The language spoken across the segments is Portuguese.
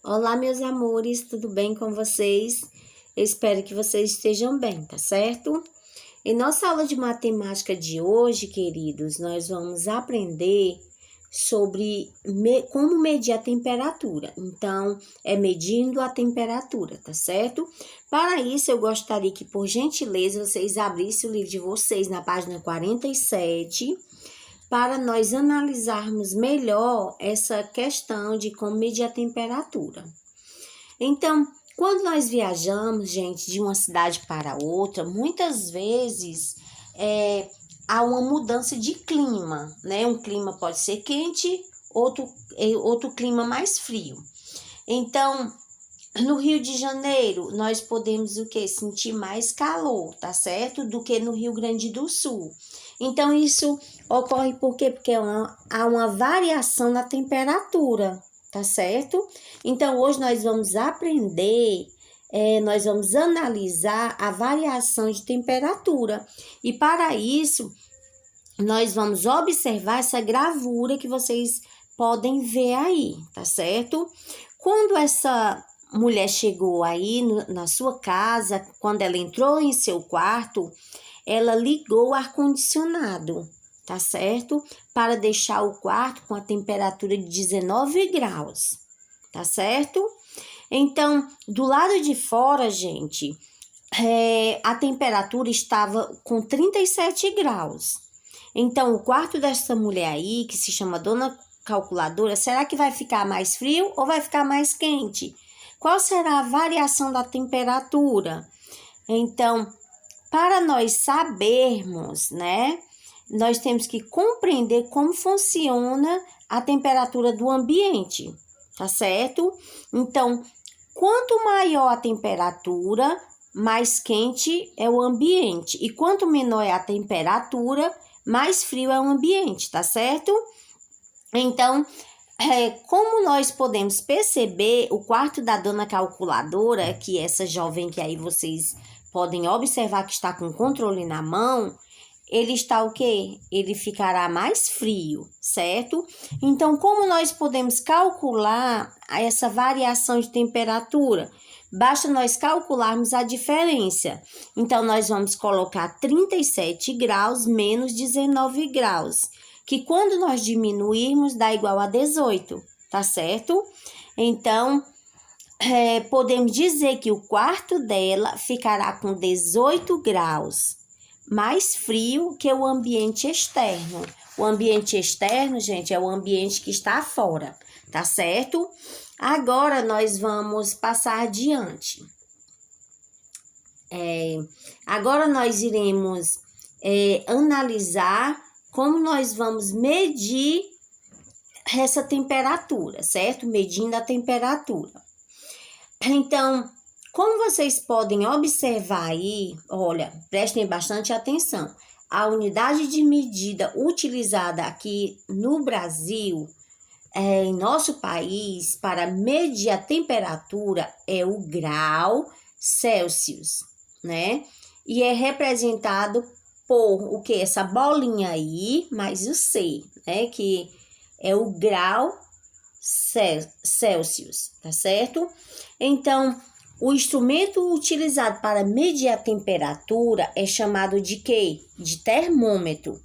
Olá, meus amores, tudo bem com vocês? Eu espero que vocês estejam bem, tá certo? Em nossa aula de matemática de hoje, queridos, nós vamos aprender sobre como medir a temperatura. Então, é medindo a temperatura, tá certo? Para isso, eu gostaria que, por gentileza, vocês abrissem o livro de vocês na página 47, para nós analisarmos melhor essa questão de como medir a temperatura. Então, quando nós viajamos, gente, de uma cidade para outra, muitas vezes há uma mudança de clima, né? Um clima pode ser quente, outro clima mais frio. Então, no Rio de Janeiro, nós podemos o quê? Sentir mais calor, tá certo? Do que no Rio Grande do Sul. Então, isso ocorre por quê? Porque há uma variação na temperatura, tá certo? Então, hoje nós vamos aprender, nós vamos analisar a variação de temperatura. E para isso, nós vamos observar essa gravura que vocês podem ver aí, tá certo? Quando essa mulher chegou aí na sua casa, quando ela entrou em seu quarto, ela ligou o ar-condicionado, tá certo? Para deixar o quarto com a temperatura de 19 graus, tá certo? Então, do lado de fora, gente, a temperatura estava com 37 graus. Então, o quarto dessa mulher aí, que se chama Dona Calculadora, será que vai ficar mais frio ou vai ficar mais quente? Qual será a variação da temperatura? Então, para nós sabermos, né, nós temos que compreender como funciona a temperatura do ambiente, tá certo? Então, quanto maior a temperatura, mais quente é o ambiente. E quanto menor é a temperatura, mais frio é o ambiente, tá certo? Então, como nós podemos perceber, o quarto da Dona Calculadora, que essa jovem que aí vocês podem observar que está com o controle na mão, ele está o quê? Ele ficará mais frio, certo? Então, como nós podemos calcular essa variação de temperatura? Basta nós calcularmos a diferença. Então, nós vamos colocar 37 graus menos 19 graus, que quando nós diminuirmos dá igual a 18, tá certo? Então, podemos dizer que o quarto dela ficará com 18 graus, mais frio que o ambiente externo. O ambiente externo, gente, é o ambiente que está fora, tá certo? Agora, nós vamos passar adiante. Agora, nós iremos analisar como nós vamos medir essa temperatura, certo? Medindo a temperatura. Então, como vocês podem observar aí, olha, prestem bastante atenção. A unidade de medida utilizada aqui no Brasil, em nosso país, para medir a temperatura é o grau Celsius, né? E é representado por o que? Essa bolinha aí, mais o C, né? Que é o grau Celsius, tá certo? Então, o instrumento utilizado para medir a temperatura é chamado de quê? De termômetro.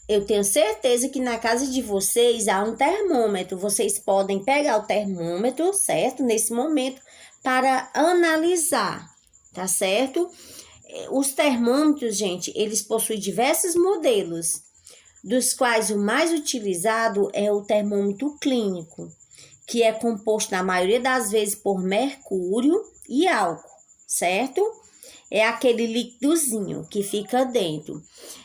Eu tenho certeza que na casa de vocês há um termômetro. Vocês podem pegar o termômetro, certo? Nesse momento, para analisar, tá certo? Os termômetros, gente, eles possuem diversos modelos, dos quais o mais utilizado é o termômetro clínico, que é composto na maioria das vezes por mercúrio e álcool, certo? É aquele líquidozinho que fica dentro.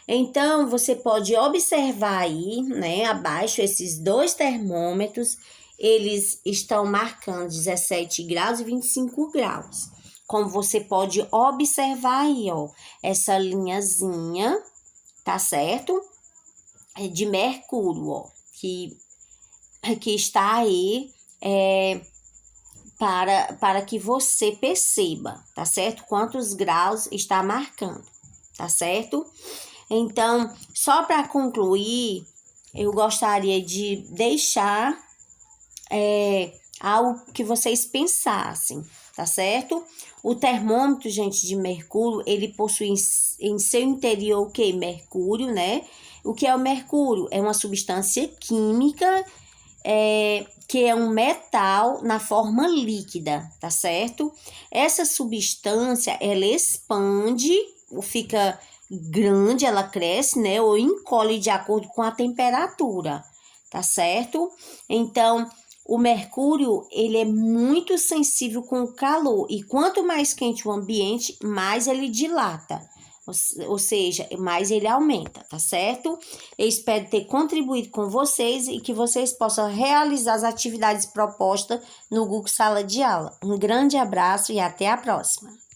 Então, você pode observar aí, né, abaixo, esses dois termômetros, eles estão marcando 17 graus e 25 graus. Como você pode observar aí, ó, essa linhazinha, tá certo? É de mercúrio, ó, que está aí para que você perceba, tá certo? Quantos graus está marcando, tá certo? Então, só para concluir, eu gostaria de deixar algo que vocês pensassem, tá certo? O termômetro, gente, de mercúrio, ele possui em seu interior o que? Mercúrio, né? O que é o mercúrio? É uma substância química, que é um metal na forma líquida, tá certo? Essa substância, ela expande, fica grande, ela cresce, né? Ou encolhe de acordo com a temperatura, tá certo? Então, o mercúrio, ele é muito sensível com o calor. E quanto mais quente o ambiente, mais ele dilata. Ou seja, mais ele aumenta, tá certo? Eu espero ter contribuído com vocês e que vocês possam realizar as atividades propostas no Google Sala de Aula. Um grande abraço e até a próxima!